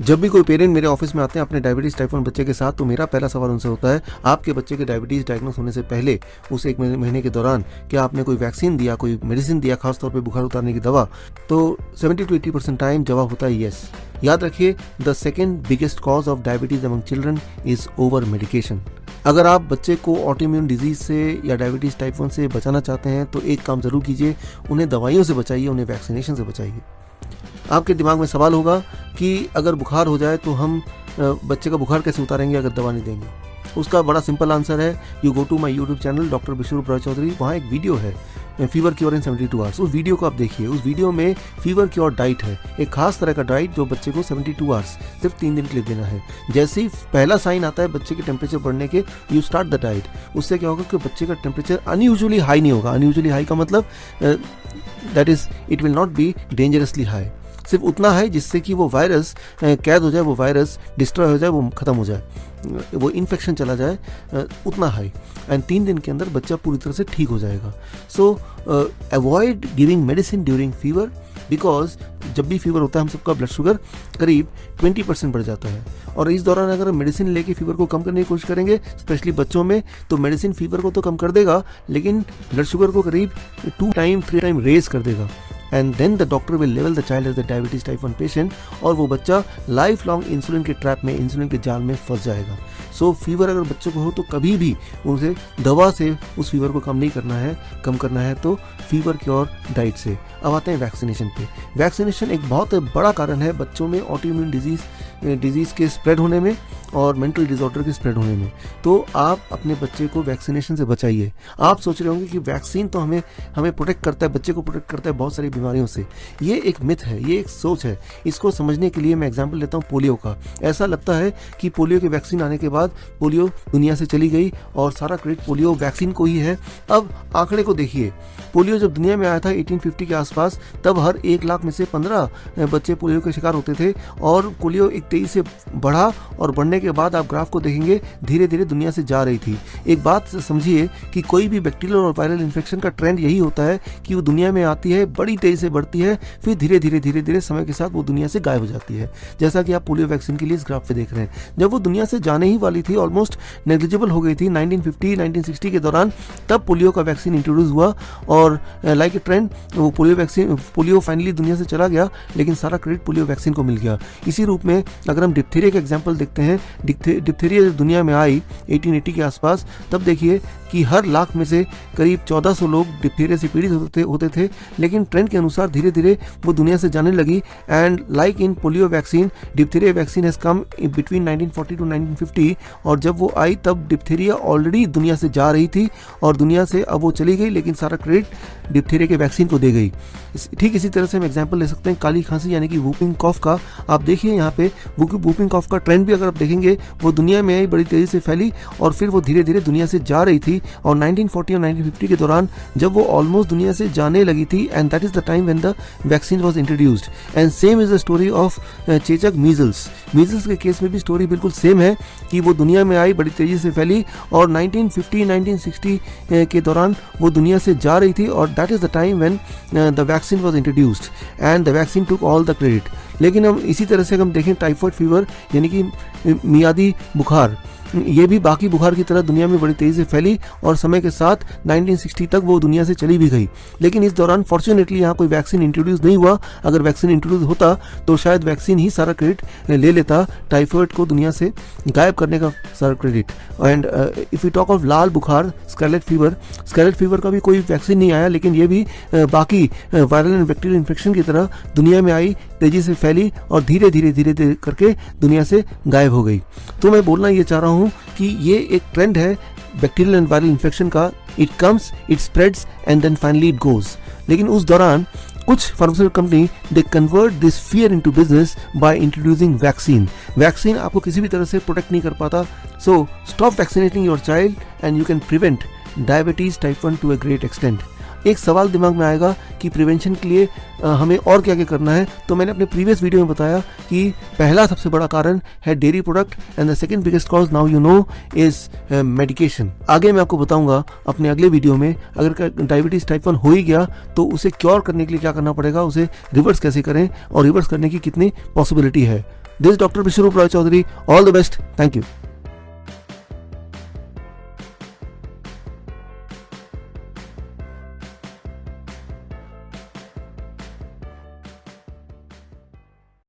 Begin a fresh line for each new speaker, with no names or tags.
जब भी कोई पेरेंट मेरे ऑफिस में आते हैं अपने डायबिटीज़ टाइप 1 बच्चे के साथ, तो मेरा पहला सवाल उनसे होता है, आपके बच्चे के डायबिटीज़ डायग्नोस होने से पहले उस 1 महीने के दौरान क्या आपने कोई वैक्सीन दिया, कोई मेडिसिन दिया, खासतौर पे बुखार उतारने की दवा? तो 70 to 80% टाइम जवाब होता है येस। याद रखिए, the second biggest cause of diabetes among children is over medication. अगर आप बच्चे को ऑटोइम्यून डिजीज़ से या डायबिटीज़ टाइप 1 से बचाना चाहते हैं तो एक काम ज़रूर कीजिए, उन्हें दवाइयों से बचाइए, उन्हें वैक्सीनेशन से बचाइए। आपके दिमाग में सवाल होगा कि अगर बुखार हो जाए तो हम बच्चे का बुखार कैसे उतारेंगे अगर दवा नहीं देंगे? उसका बड़ा सिंपल आंसर है, you go to my YouTube channel doctor Biswaroop Roy Chowdhury. वहाँ एक वीडियो है, फीवर क्योर इन 72 आवर्स। उस वीडियो को आप देखिए। उस वीडियो में फीवर क्योर डाइट है, एक खास तरह का डाइट जो बच्चे को 72 आवर्स सिर्फ 3 दिन के लिए देना है। जैसे ही पहला साइन आता है बच्चे के टेम्परेचर बढ़ने के, यू स्टार्ट द डाइट। उससे क्या होगा कि बच्चे का टेम्परेचर अनयूजुअली हाई नहीं होगा। अनयूजुअली हाई का मतलब that is it will not be dangerously high, सिर्फ उतना है जिससे कि वो वायरस कैद हो जाए, वो वायरस डिस्ट्रॉय हो जाए, वो ख़त्म हो जाए, वो इन्फेक्शन चला जाए, उतना हाई। एंड 3 दिन के अंदर बच्चा पूरी तरह से ठीक हो जाएगा। सो avoid giving medicine during fever, because जब भी फीवर होता है हम सबका ब्लड शुगर करीब 20% बढ़ जाता है। और इस दौरान अगर हम मेडिसिन लेके फीवर को कम करने की कोशिश करेंगे, स्पेशली बच्चों में, तो मेडिसिन फीवर को तो कम कर देगा लेकिन ब्लड शुगर को करीब 2 टाइम 3 टाइम रेज कर देगा। And then the doctor will level the child as the diabetes type 1 patient, और वो बच्चा लाइफ लॉन्ग इंसुलिन के ट्रैप में, इंसुलिन के जाल में फंस जाएगा। सो फीवर अगर बच्चों को हो तो कभी भी उनसे दवा से उस फीवर को कम नहीं करना है, कम करना है तो फीवर क्योर डाइट से। अब आते हैं वैक्सीनेशन पे। वैक्सीनेशन एक बहुत बड़ा कारण है बच्चों में ऑटोइम्यून डिजीज़ के स्प्रेड होने में और मेंटल डिसऑर्डर के स्प्रेड होने में। तो आप अपने बच्चे को वैक्सीनेशन से बचाइए। आप सोच रहे होंगे कि वैक्सीन तो हमें प्रोटेक्ट करता है, बच्चे को प्रोटेक्ट करता है बहुत सारी बीमारियों से। ये एक मिथ है, ये एक सोच है। इसको समझने के लिए मैं एग्जांपल लेता हूँ पोलियो का। ऐसा लगता है कि पोलियो के वैक्सीन आने के बाद पोलियो दुनिया से चली गई और सारा क्रेडिट पोलियो वैक्सीन को ही है। अब आंकड़े को देखिए, पोलियो जब दुनिया में आया था 1850 के आसपास, तब हर 1 लाख में से 15 बच्चे पोलियो के शिकार होते थे, और पोलियो एक तेजी से बढ़ा, और बढ़ने के बाद आप ग्राफ को देखेंगे धीरे धीरे दुनिया से जा रही थी। एक बात समझिए कि कोई भी बैक्टीरियल और वायरल इन्फेक्शन का ट्रेंड यही होता है कि वो दुनिया में आती है, बड़ी तेजी से बढ़ती है, फिर धीरे धीरे समय के साथ वो दुनिया से गायब हो जाती है। जैसा कि आप पोलियो वैक्सीन के लिए इस ग्राफ पे देख रहे हैं। जब वो दुनिया से जाने ही वाली थी, ऑलमोस्ट नेग्लिजिबल हो गई थी 1950-1960 के दौरान, तब पोलियो का वैक्सीन इंट्रोड्यूस हुआ, और लाइक ए ट्रेंड वो पोलियो फाइनली दुनिया से चला गया, लेकिन सारा क्रेडिट पोलियो वैक्सीन को मिल गया। इसी रूप में अगर हम डिप्थीरिया का एग्जांपल देखते हैं, डिप्थीरिया जब दुनिया में आई 1880 के आसपास, तब देखिए कि हर लाख में से करीब 1400 लोग डिप्थीरिया से पीड़ित होते थे, लेकिन ट्रेंड के अनुसार धीरे धीरे वो दुनिया से जाने लगी। And like in polio vaccine, diphtheria vaccine has come between 1940 to 1950, और जब वो आई तब डिप्थीरिया ऑलरेडी दुनिया से जा रही थी, और दुनिया से अब वो चली गई, लेकिन सारा क्रेडिट डिप्थीरिया के वैक्सीन को दे गई। ठीक इसी तरह से हम एग्जांपल ले सकते हैं काली खांसी यानी कि वूपिंग कॉफ का। आप देखिए यहाँ पे वूपिंग कॉफ का ट्रेंड भी अगर आप देखेंगे, वो दुनिया में आई, बड़ी तेज़ी से फैली, और फिर वो धीरे धीरे दुनिया से जा रही थी, और 1940 और 1950 के दौरान जब वो ऑलमोस्ट दुनिया से जाने लगी थी, and that is the time when the vaccine was introduced. And same is the story of चेचक मीजल्स के केस में भी स्टोरी बिल्कुल सेम है कि वो दुनिया में आई, बड़ी तेज़ी से फैली, और 1950-1960 के दौरान वो दुनिया से जा रही थी, और that is the time when the vaccine was introduced and the vaccine took all the credit. लेकिन हम इसी तरह से हम देखें टाइफाइड फीवर यानी कि मियादी बुखार, ये भी बाकी बुखार की तरह दुनिया में बड़ी तेज़ी से फैली, और समय के साथ 1960 तक वो दुनिया से चली भी गई। लेकिन इस दौरान फॉर्चुनेटली यहाँ कोई वैक्सीन इंट्रोड्यूस नहीं हुआ। अगर वैक्सीन इंट्रोड्यूस होता तो शायद वैक्सीन ही सारा क्रेडिट ले लेता, टाइफाइड को दुनिया से गायब करने का सारा credit. And if you talk of लाल बुखार, स्कारलेट फीवर का भी कोई वैक्सीन नहीं आया, लेकिन ये भी बाकी वायरल एंड बैक्टीरियल इन्फेक्शन की तरह दुनिया में आई, तेज़ी से फैली, और धीरे धीरे करके दुनिया से गायब हो गई। तो मैं बोलना ये चाह रहा हूँ कि ये एक ट्रेंड है बैक्टीरियल एंड वायरल इन्फेक्शन का। It comes, it spreads and then finally it goes. लेकिन उस दौरान कुछ pharmaceutical company they convert this fear into business by introducing vaccine आपको किसी भी तरह से प्रोटेक्ट नहीं कर पाता। So stop vaccinating your child and you can prevent diabetes type 1 to a great extent. एक सवाल दिमाग में आएगा कि प्रिवेंशन के लिए हमें और क्या क्या करना है। तो मैंने अपने प्रीवियस वीडियो में बताया कि पहला सबसे बड़ा कारण है dairy product, and the second biggest cause now you know is medication. आगे मैं आपको बताऊंगा अपने अगले वीडियो में, अगर डायबिटीज टाइप 1 हो ही गया तो उसे क्योर करने के लिए क्या करना पड़ेगा, उसे रिवर्स कैसे करें, और रिवर्स करने की कितनी पॉसिबिलिटी है। This doctor Biswaroop Roy Chowdhury, all the best, thank you.